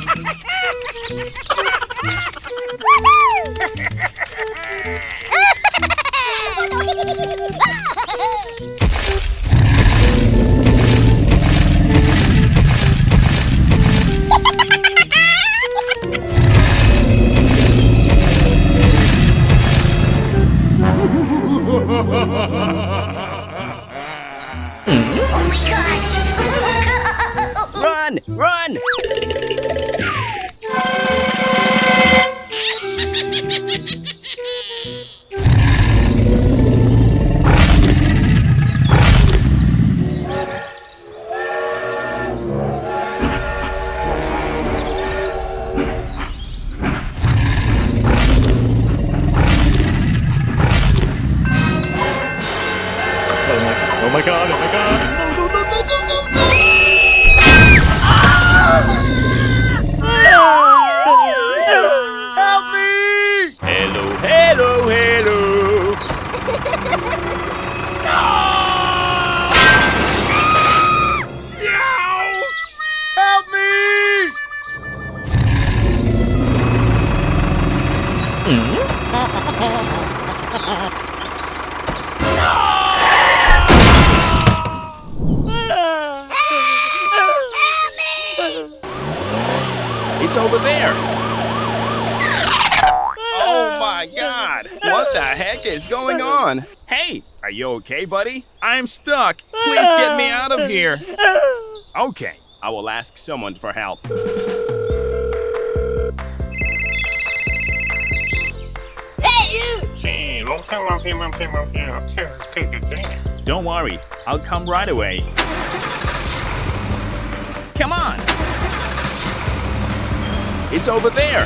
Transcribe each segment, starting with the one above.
Oh my gosh! Run! Run! Oh my god, oh my god! Help me! Hello, hello, hello! Help me! It's over there. Oh my god! What the heck is going on? Hey, are you okay, buddy? I'm stuck. Please get me out of here. Okay, I will ask someone for help. Don't worry, I'll come right away. Come on! It's over there!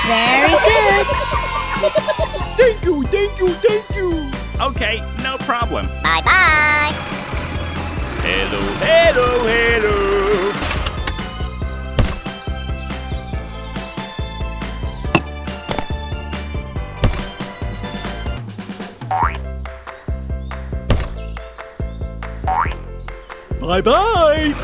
Very good. Thank you, thank you, thank you! Okay, no problem. Bye-bye. Hello, hello, hello! Bye-bye!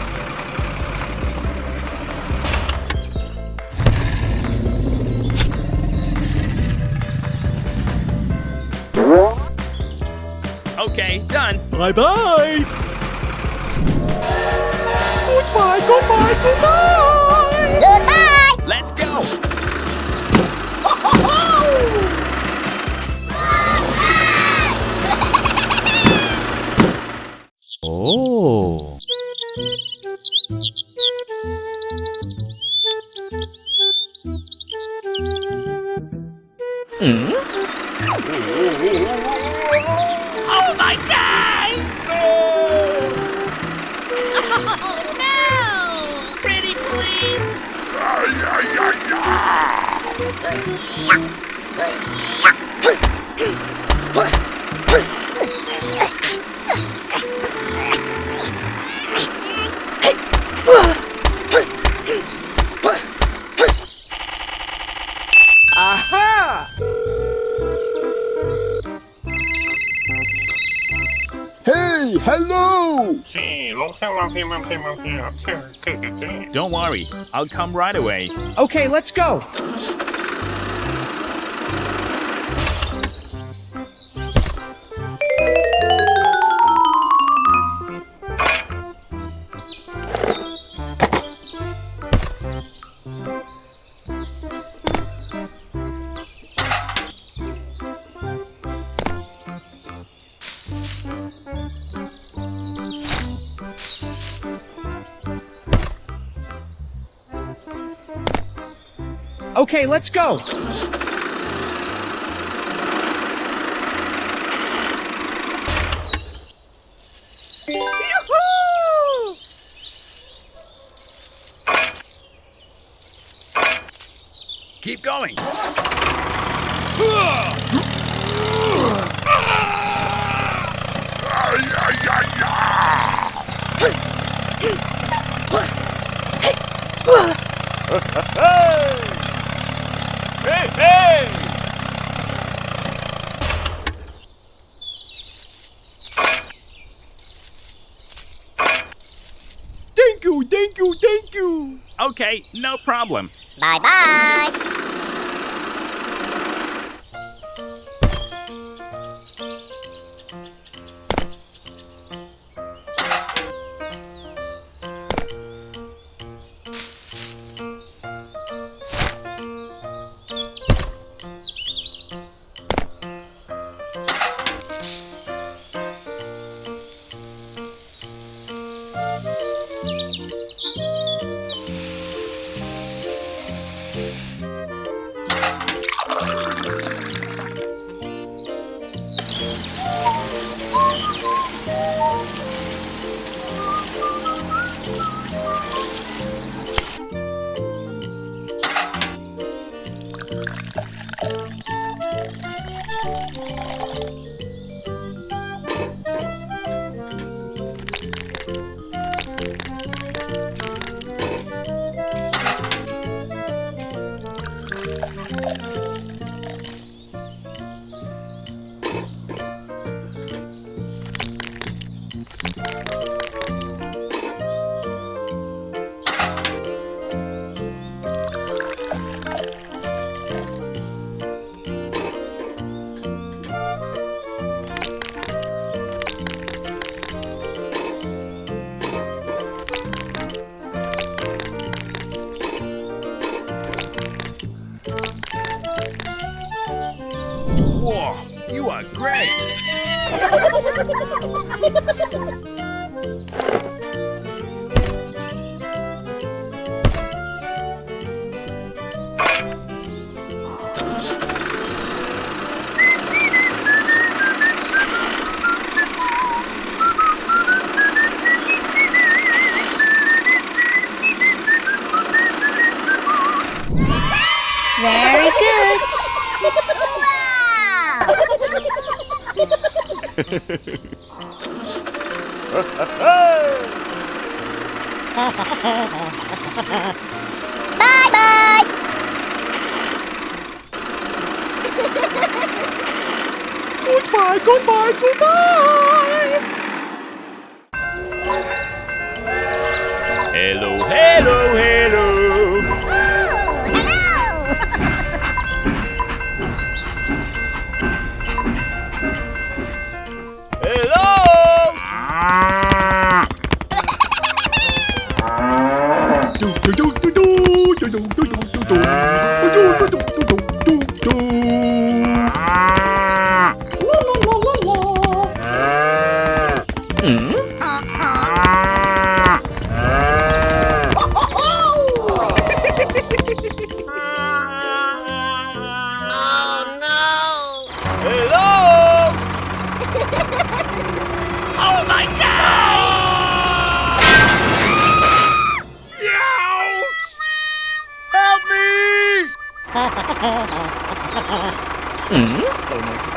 Okay, done. Bye-bye! Goodbye, goodbye, goodbye! Goodbye. Let's go! Oh. Oh my god! Oh no! Pretty please. Aha! Hey, hello! Hey, Don't worry, I'll come right away. Okay, let's go. Okay, let's go. Keep going. Hey, hey! Thank you, thank you, thank you. Okay, no problem. Bye-bye. Whoa, you are great. Very good. Bye-bye. Goodbye, goodbye, goodbye. Hello, hello, hello!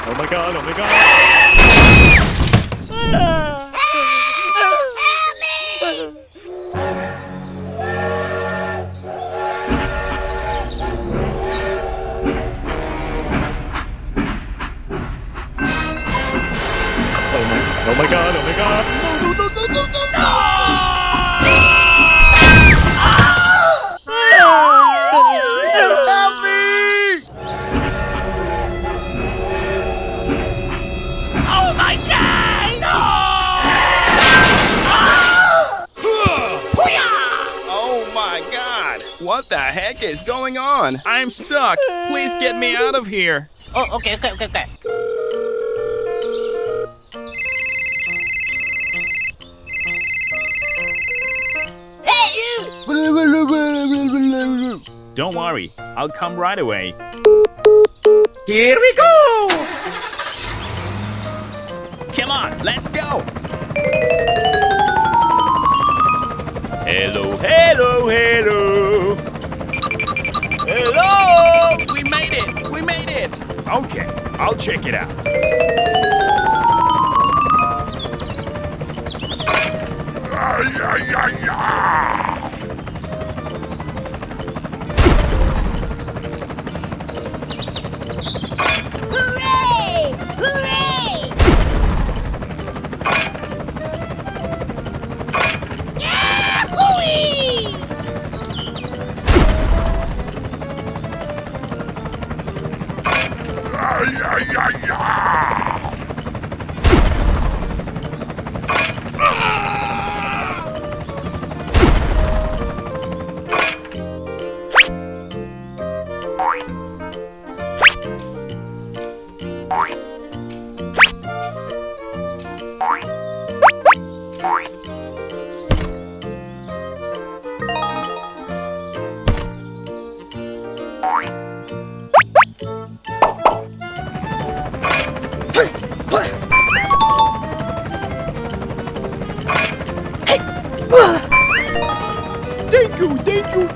Oh my god, oh my god! Oh my god, oh my god! No, no, no, no, no, no, no! What the heck is going on? I'm stuck. Please get me out of here. Oh, okay. Hey, you! Don't worry, I'll come right away. Here we go! Come on, let's go. Hello, hello, hello. Hello. We made it. We made it. Okay, I'll check it out. Hooray! Hooray! Yahoo!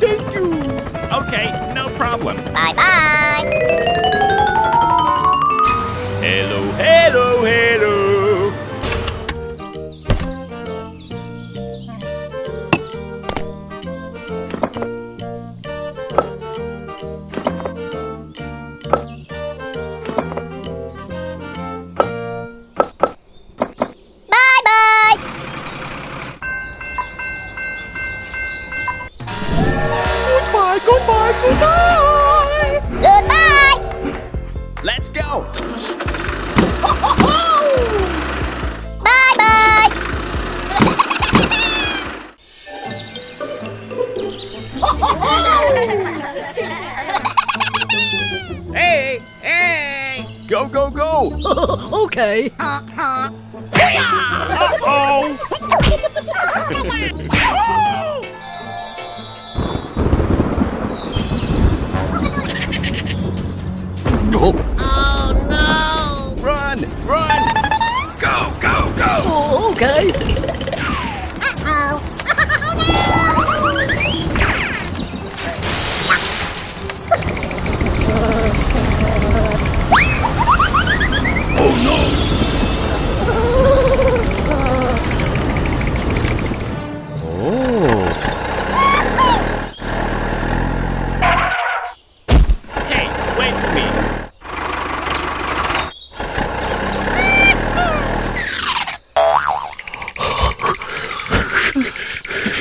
Thank you. Okay, no problem. Bye-bye! Hello, hello, hello. Bye-bye! Goodbye. Goodbye! Let's go. Bye-bye! Hey! Go, go, go. Okay. Uh-oh. Run, run. Go, go, go. Oh, okay. Hey, wait for me.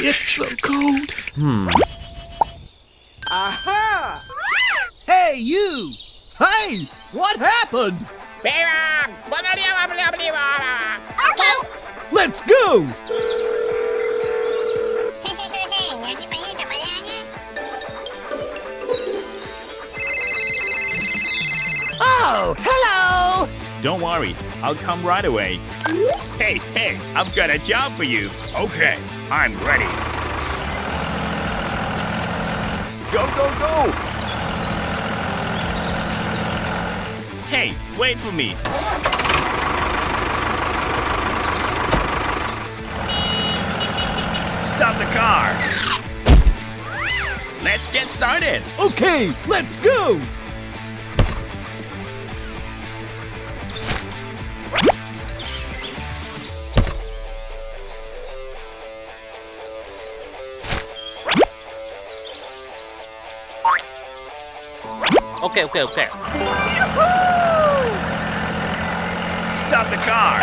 It's so cold. Aha! Hey, you! Hey, what happened? Let's go! Oh, hello! Don't worry, I'll come right away. Hey, hey, I've got a job for you. Okay, I'm ready. Go, go, go! Hey, wait for me. Stop the car. Let's get started. Okay, let's go! Okay. Stop the car.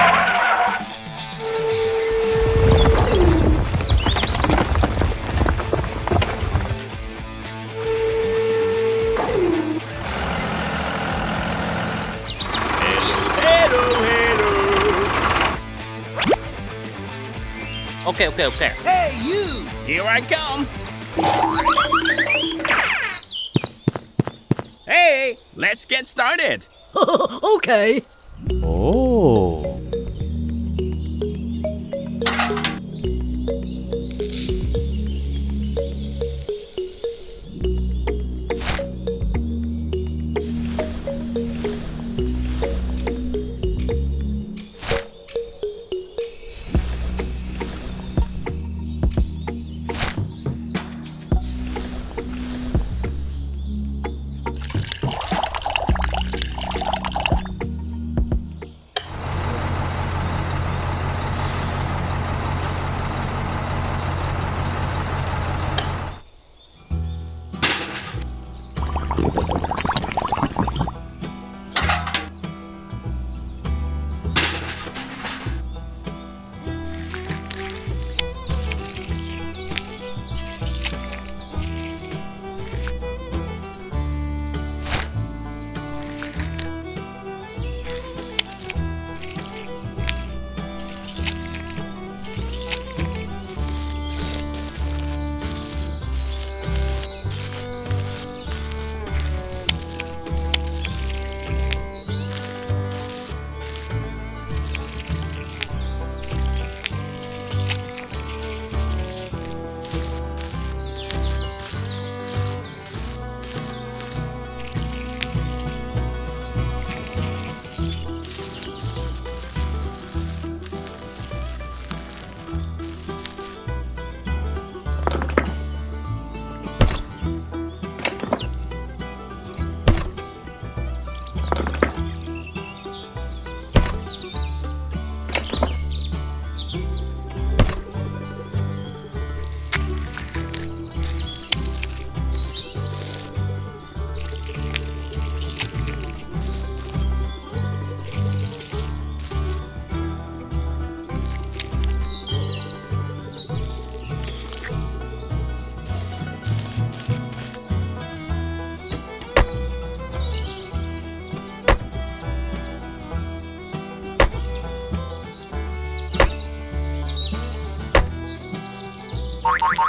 Hello, hello. Okay. Hey, you! Here I come. Let's get started. Okay. Oh. Thank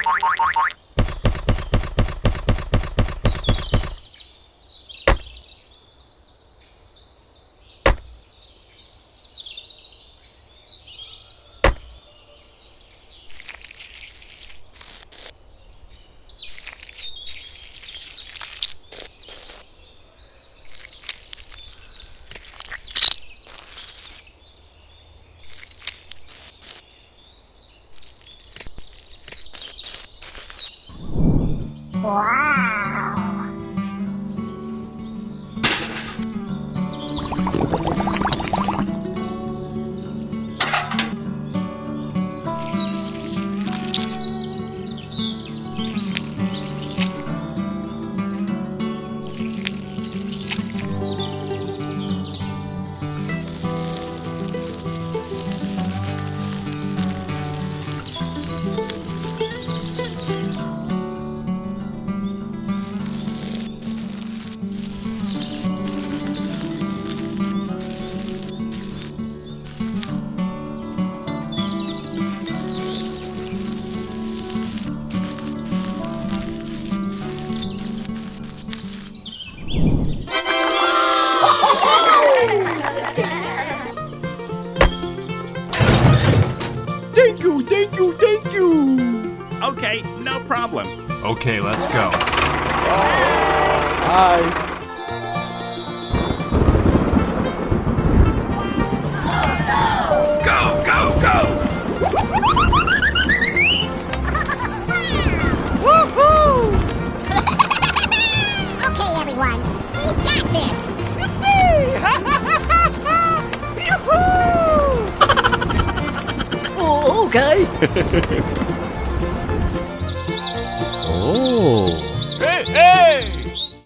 you. Okay, no problem. Okay, let's go. Hi. Go, go, go! Okay, everyone, we've got this. Oh, okay. Oh. Hey, hey!